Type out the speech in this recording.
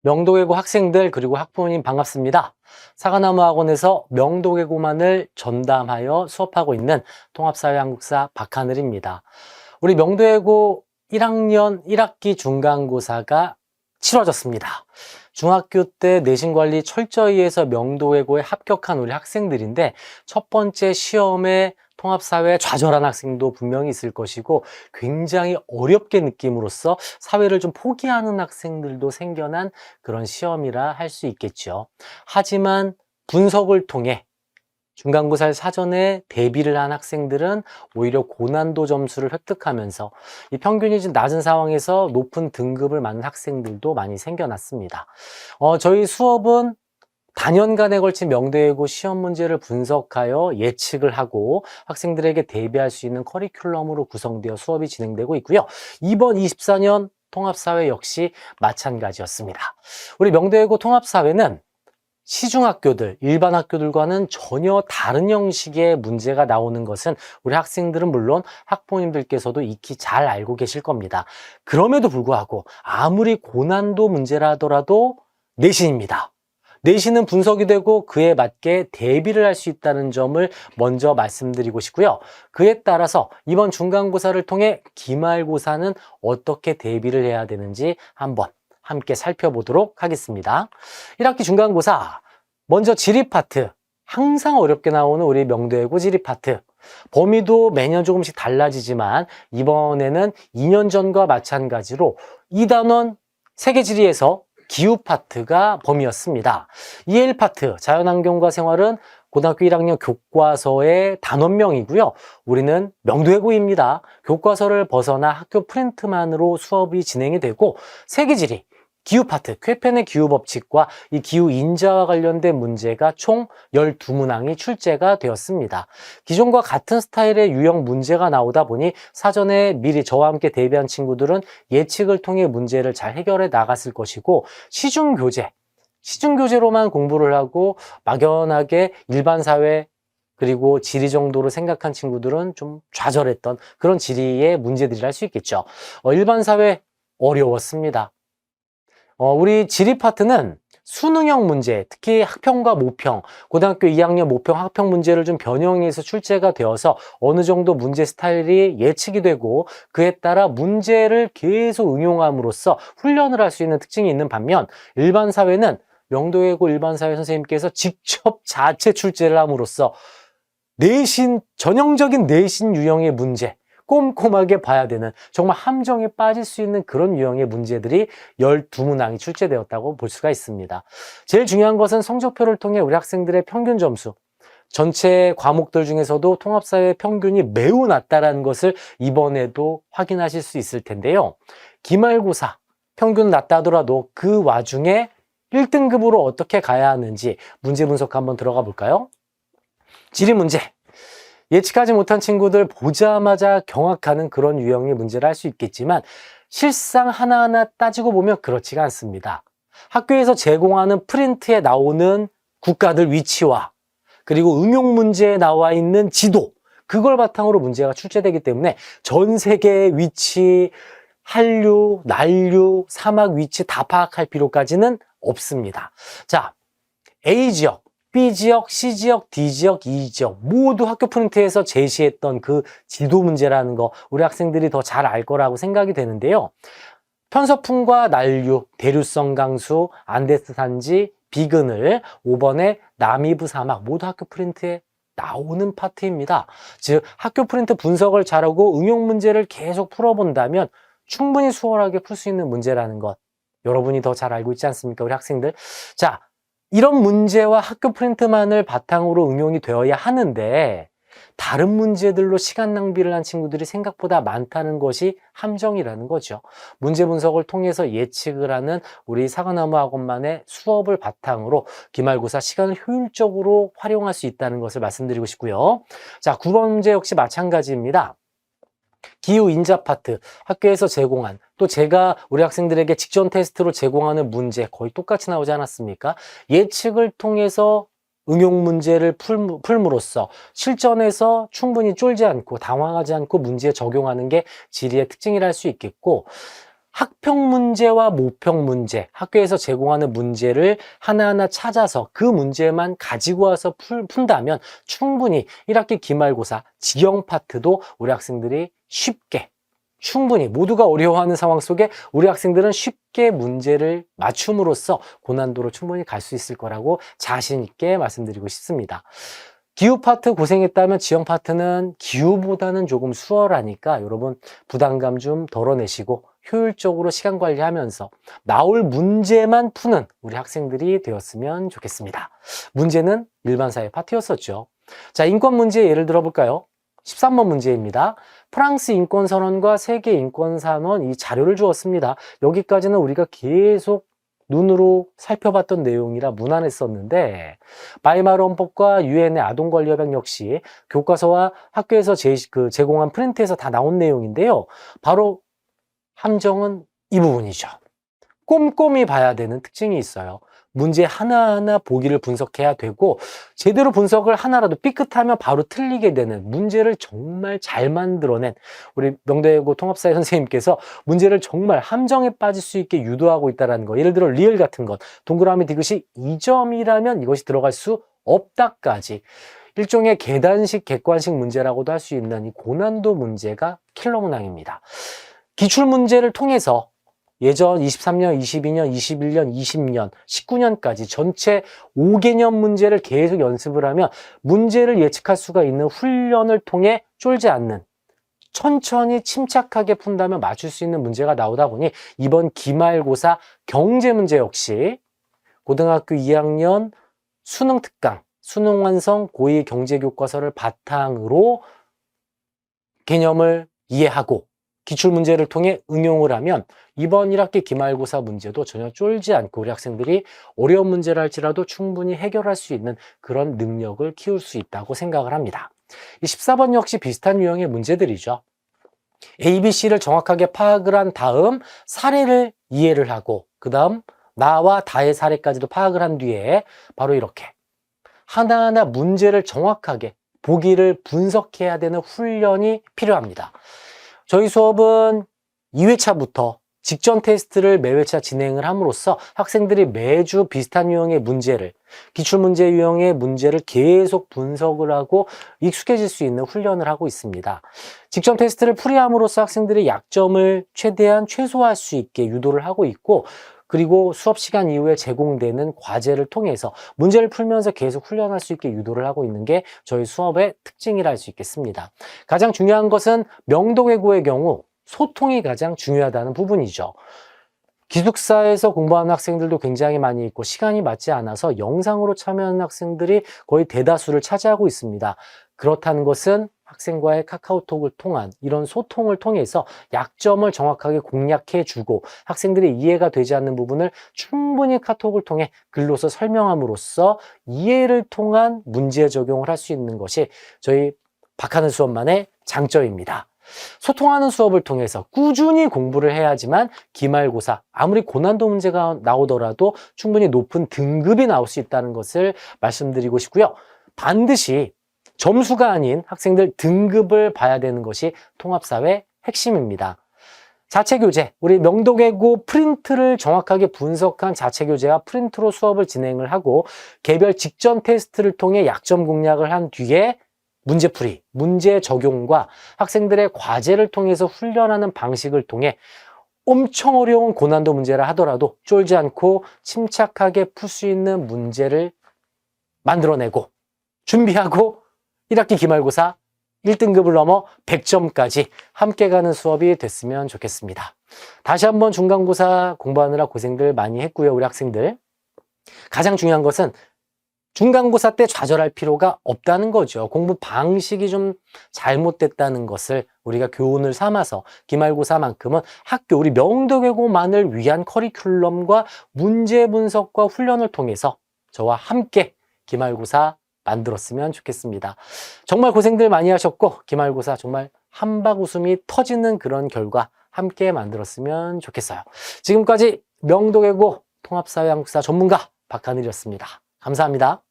명도외고 학생들 그리고 학부모님 반갑습니다. 사과나무 학원에서 명도외고만을 전담하여 수업하고 있는 통합사회한국사 박하늘입니다. 우리 명도외고 1학년 1학기 중간고사가 치러졌습니다. 중학교 때 내신관리 철저히 해서 명도외고에 합격한 우리 학생들인데 첫 번째 시험에 통합사회에 좌절한 학생도 분명히 있을 것이고 굉장히 어렵게 느낌으로써 사회를 좀 포기하는 학생들도 생겨난 그런 시험이라 할 수 있겠죠. 하지만 분석을 통해 중간고사 사전에 대비를 한 학생들은 오히려 고난도 점수를 획득하면서 이 평균이 좀 낮은 상황에서 높은 등급을 맞는 학생들도 많이 생겨났습니다. 저희 수업은 단연간에 걸친 명도외고 시험 문제를 분석하여 예측을 하고 학생들에게 대비할 수 있는 커리큘럼으로 구성되어 수업이 진행되고 있고요. 이번 24년 통합사회 역시 마찬가지였습니다. 우리 명도외고 통합사회는 시중학교들, 일반 학교들과는 전혀 다른 형식의 문제가 나오는 것은 우리 학생들은 물론 학부모님들께서도 익히 잘 알고 계실 겁니다. 그럼에도 불구하고 아무리 고난도 문제라 하더라도 내신입니다. 내신은 분석이 되고 그에 맞게 대비를 할 수 있다는 점을 먼저 말씀드리고 싶고요. 그에 따라서 이번 중간고사를 통해 기말고사는 어떻게 대비를 해야 되는지 한번 함께 살펴보도록 하겠습니다. 1학기 중간고사, 먼저 지리 파트, 항상 어렵게 나오는 우리 명도외고 지리 파트. 범위도 매년 조금씩 달라지지만 이번에는 2년 전과 마찬가지로 2단원 세계지리에서 기후 파트가 범위였습니다. EL 파트, 자연환경과 생활은 고등학교 1학년 교과서의 단원명이고요. 우리는 명도외고입니다. 교과서를 벗어나 학교 프린트만으로 수업이 진행이 되고 세계지리, 기후 파트, 쾌펜의 기후 법칙과 이 기후 인자와 관련된 문제가 총 12문항이 출제가 되었습니다. 기존과 같은 스타일의 유형 문제가 나오다 보니 사전에 미리 저와 함께 대비한 친구들은 예측을 통해 문제를 잘 해결해 나갔을 것이고 시중교재로만 공부를 하고 막연하게 일반 사회 그리고 지리 정도로 생각한 친구들은 좀 좌절했던 그런 지리의 문제들이라 할 수 있겠죠. 일반 사회 어려웠습니다. 우리 지리 파트는 수능형 문제, 특히 학평과 모평, 고등학교 2학년 모평 학평 문제를 좀 변형해서 출제가 되어서 어느 정도 문제 스타일이 예측이 되고 그에 따라 문제를 계속 응용함으로써 훈련을 할 수 있는 특징이 있는 반면 일반 사회는 명도외고 일반 사회 선생님께서 직접 자체 출제를 함으로써 전형적인 내신 유형의 문제, 꼼꼼하게 봐야 되는 정말 함정에 빠질 수 있는 그런 유형의 문제들이 12문항이 출제되었다고 볼 수가 있습니다. 제일 중요한 것은 성적표를 통해 우리 학생들의 평균 점수, 전체 과목들 중에서도 통합사회 평균이 매우 낮다는 것을 이번에도 확인하실 수 있을 텐데요. 기말고사 평균 낮다 하더라도 그 와중에 1등급으로 어떻게 가야 하는지 문제 분석 한번 들어가 볼까요? 지리 문제. 예측하지 못한 친구들 보자마자 경악하는 그런 유형의 문제를 할 수 있겠지만 실상 하나하나 따지고 보면 그렇지가 않습니다. 학교에서 제공하는 프린트에 나오는 국가들 위치와 그리고 응용 문제에 나와 있는 지도, 그걸 바탕으로 문제가 출제되기 때문에 전 세계의 위치, 한류, 난류, 사막 위치 다 파악할 필요까지는 없습니다. 자, A지역, B지역, C지역, D지역, E지역 모두 학교 프린트에서 제시했던 그 지도 문제라는 거 우리 학생들이 더 잘 알 거라고 생각이 되는데요. 편서풍과 난류, 대류성 강수, 안데스 산지, 비그늘, 5번의 나미브 사막 모두 학교 프린트에 나오는 파트입니다. 즉 학교 프린트 분석을 잘하고 응용 문제를 계속 풀어본다면 충분히 수월하게 풀 수 있는 문제라는 것 여러분이 더 잘 알고 있지 않습니까? 우리 학생들. 자, 이런 문제와 학교 프린트만을 바탕으로 응용이 되어야 하는데 다른 문제들로 시간 낭비를 한 친구들이 생각보다 많다는 것이 함정이라는 거죠. 문제 분석을 통해서 예측을 하는 우리 사과나무 학원만의 수업을 바탕으로 기말고사 시간을 효율적으로 활용할 수 있다는 것을 말씀드리고 싶고요. 자, 9번 문제 역시 마찬가지입니다. 기후 인자 파트, 학교에서 제공한 또 제가 우리 학생들에게 직전 테스트로 제공하는 문제 거의 똑같이 나오지 않았습니까? 예측을 통해서 응용 문제를 풀므로써 실전에서 충분히 쫄지 않고 당황하지 않고 문제에 적용하는 게 지리의 특징이라 할 수 있겠고 학평 문제와 모평 문제, 학교에서 제공하는 문제를 하나하나 찾아서 그 문제만 가지고 와서 푼다면 충분히 1학기 기말고사 지경 파트도 우리 학생들이 쉽게 충분히 모두가 어려워하는 상황 속에 우리 학생들은 쉽게 문제를 맞춤으로써 고난도로 충분히 갈 수 있을 거라고 자신 있게 말씀드리고 싶습니다. 기후 파트 고생했다면 지형 파트는 기후보다는 조금 수월하니까 여러분 부담감 좀 덜어내시고 효율적으로 시간 관리하면서 나올 문제만 푸는 우리 학생들이 되었으면 좋겠습니다. 문제는 일반사회 파트였었죠. 자, 인권 문제 예를 들어볼까요? 13번 문제입니다. 프랑스 인권선언과 세계 인권선언 이 자료를 주었습니다. 여기까지는 우리가 계속 눈으로 살펴봤던 내용이라 무난했었는데 바이마르 헌법과 유엔의 아동권리협약 역시 교과서와 학교에서 제공한 프린트에서 다 나온 내용인데요. 바로 함정은 이 부분이죠. 꼼꼼히 봐야 되는 특징이 있어요. 문제 하나하나 보기를 분석해야 되고 제대로 분석을 하나라도 삐끗하면 바로 틀리게 되는 문제를 정말 잘 만들어낸 우리 명대고 통합사회 선생님께서 문제를 정말 함정에 빠질 수 있게 유도하고 있다는 거. 예를 들어 리을 같은 것. 동그라미 디귿이 2점이라면 이것이 들어갈 수 없다까지 일종의 계단식 객관식 문제라고도 할 수 있는 이 고난도 문제가 킬러 문항입니다. 기출문제를 통해서 예전 23년, 22년, 21년, 20년, 19년까지 전체 5개년 문제를 계속 연습을 하면 문제를 예측할 수가 있는 훈련을 통해 쫄지 않는 천천히 침착하게 푼다면 맞출 수 있는 문제가 나오다 보니 이번 기말고사 경제문제 역시 고등학교 2학년 수능 특강, 수능 완성 고2 경제교과서를 바탕으로 개념을 이해하고 기출문제를 통해 응용을 하면 이번 1학기 기말고사 문제도 전혀 쫄지 않고 우리 학생들이 어려운 문제를 할지라도 충분히 해결할 수 있는 그런 능력을 키울 수 있다고 생각을 합니다. 이 14번 역시 비슷한 유형의 문제들이죠. A, B, C를 정확하게 파악을 한 다음 사례를 이해를 하고 그 다음 나와 다의 사례까지도 파악을 한 뒤에 바로 이렇게 하나하나 문제를 정확하게 보기를 분석해야 되는 훈련이 필요합니다. 저희 수업은 2회차부터 직전 테스트를 매회차 진행을 함으로써 학생들이 매주 비슷한 유형의 문제를, 기출문제 유형의 문제를 계속 분석을 하고 익숙해질 수 있는 훈련을 하고 있습니다. 직전 테스트를 풀이함으로써 학생들의 약점을 최대한 최소화할 수 있게 유도를 하고 있고 그리고 수업 시간 이후에 제공되는 과제를 통해서 문제를 풀면서 계속 훈련할 수 있게 유도를 하고 있는 게 저희 수업의 특징이라 할 수 있겠습니다. 가장 중요한 것은 명도외고의 경우 소통이 가장 중요하다는 부분이죠. 기숙사에서 공부하는 학생들도 굉장히 많이 있고 시간이 맞지 않아서 영상으로 참여하는 학생들이 거의 대다수를 차지하고 있습니다. 그렇다는 것은 학생과의 카카오톡을 통한 이런 소통을 통해서 약점을 정확하게 공략해 주고 학생들이 이해가 되지 않는 부분을 충분히 카톡을 통해 글로서 설명함으로써 이해를 통한 문제 적용을 할 수 있는 것이 저희 박하는 수업만의 장점입니다. 소통하는 수업을 통해서 꾸준히 공부를 해야지만 기말고사 아무리 고난도 문제가 나오더라도 충분히 높은 등급이 나올 수 있다는 것을 말씀드리고 싶고요. 반드시 점수가 아닌 학생들 등급을 봐야 되는 것이 통합사회 핵심입니다. 자체교재, 우리 명도외고 프린트를 정확하게 분석한 자체교재와 프린트로 수업을 진행을 하고 개별 직전 테스트를 통해 약점 공략을 한 뒤에 문제풀이, 문제 적용과 학생들의 과제를 통해서 훈련하는 방식을 통해 엄청 어려운 고난도 문제라 하더라도 쫄지 않고 침착하게 풀 수 있는 문제를 만들어내고 준비하고 1학기 기말고사 1등급을 넘어 100점까지 함께 가는 수업이 됐으면 좋겠습니다. 다시 한번 중간고사 공부하느라 고생들 많이 했고요, 우리 학생들. 가장 중요한 것은 중간고사 때 좌절할 필요가 없다는 거죠. 공부 방식이 좀 잘못됐다는 것을 우리가 교훈을 삼아서 기말고사만큼은 학교, 우리 명도외고만을 위한 커리큘럼과 문제 분석과 훈련을 통해서 저와 함께 기말고사 만들었으면 좋겠습니다. 정말 고생들 많이 하셨고 기말고사 정말 한박 웃음이 터지는 그런 결과 함께 만들었으면 좋겠어요. 지금까지 명도외고 통합사회 한국사 전문가 박하늘이었습니다. 감사합니다.